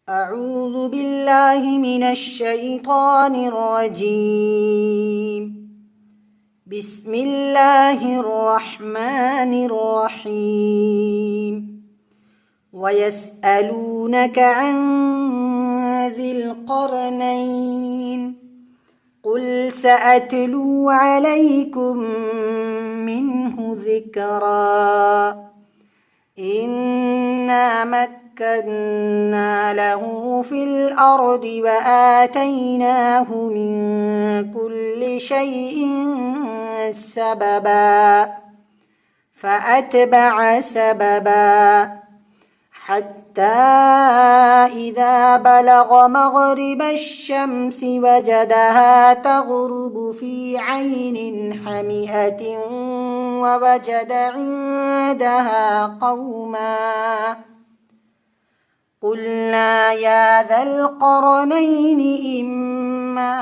أعوذ بالله من الشيطان الرجيم. بسم الله الرحمن الرحيم. ويسألونك عن ذي القرنين قل سأتلو عليكم منه ذكرا. إنا مكنا له في الأرض وآتيناه من كل شيء سببا فأتبع سببا حتى إذا بلغ مغرب الشمس وجدها تغرب في عين حمئة ووجد عندها قوما قلنا يا ذا القرنين إما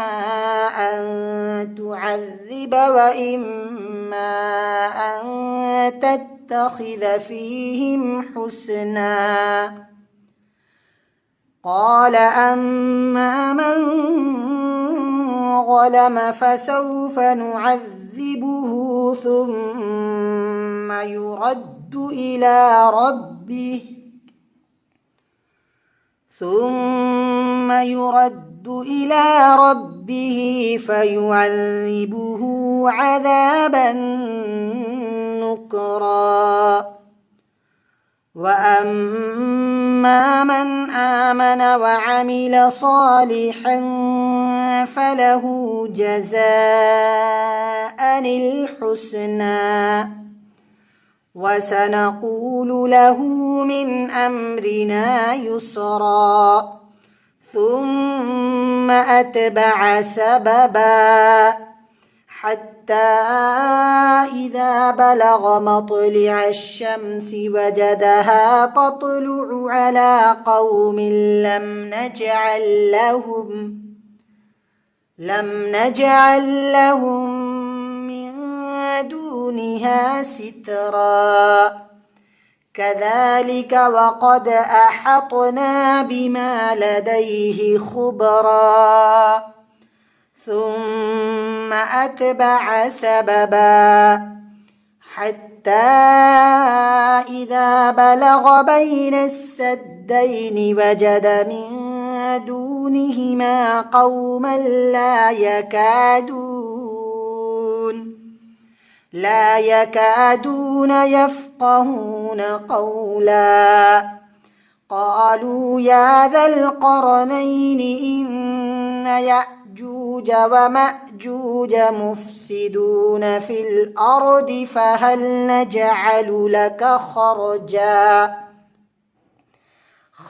أن تعذب وإما أن تتخذ فيهم حسنا. قال أما من ظلم فسوف نعذبه ثم يرد إلى ربه فيعذبه عذابا نكرا. وأما من آمن وعمل صالحا فله جزاء الحسنى وسنقول له من أمرنا يسرا. ثم أتبع سببا حتى إذا بلغ مطلع الشمس وجدها تطلع على قوم لم نجعل لهم من دونها سترا. كذلك وقد أحطنا بما لديه خبرا. ثم أتبع سببا حتى إذا بلغ بين السدين وجد من دونهما قوما لا يكادون يفقهون قولا. قالوا يا ذا القرنين إن يأجوج ومأجوج مفسدون في الأرض فهل نجعل لك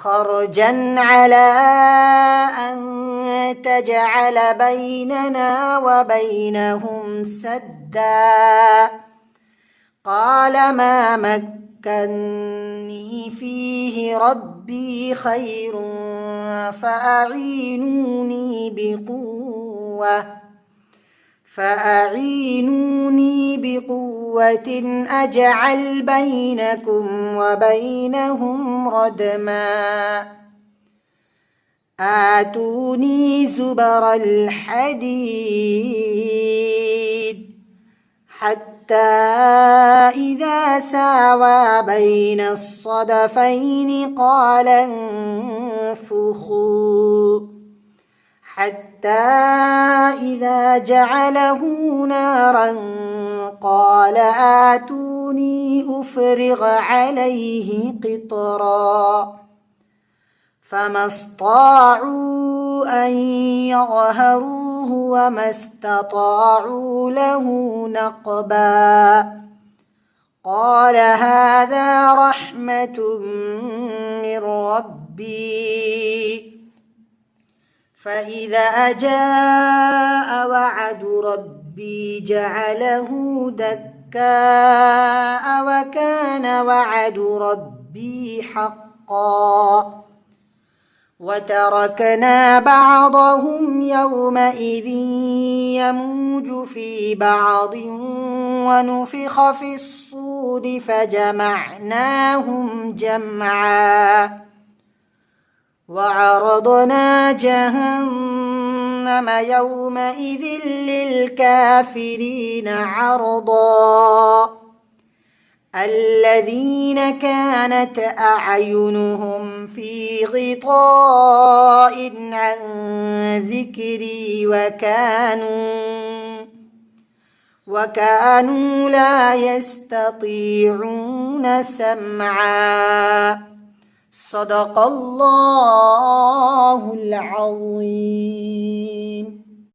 خرجا على أن تجعل بيننا وبينهم سدا. قال ما مكني فيه ربي خير فأعينوني بقوة أجعل بينكم وبينهم ردما. آتوني زبر الحديد حتى إذا ساوى بين الصدفين قال انفخوا حتى إذا جعله نارا قال آتوني أفرغ عليه قطرا. فما استطاعوا أن يظهروه وما استطاعوا له نقبا. قال هذا رحمة من ربي فإذا جاء وعد ربي جعله دكاء وكان وعد ربي حقا. وتركنا بعضهم يومئذ يموج في بعض ونفخ في الصور فجمعناهم جمعا وعرضنا جهنم يومئذ للكافرين عرضا الذين كانت أعينهم في غطاء عن ذكري وكانوا لا يستطيعون سمعا. صدق الله العظيم.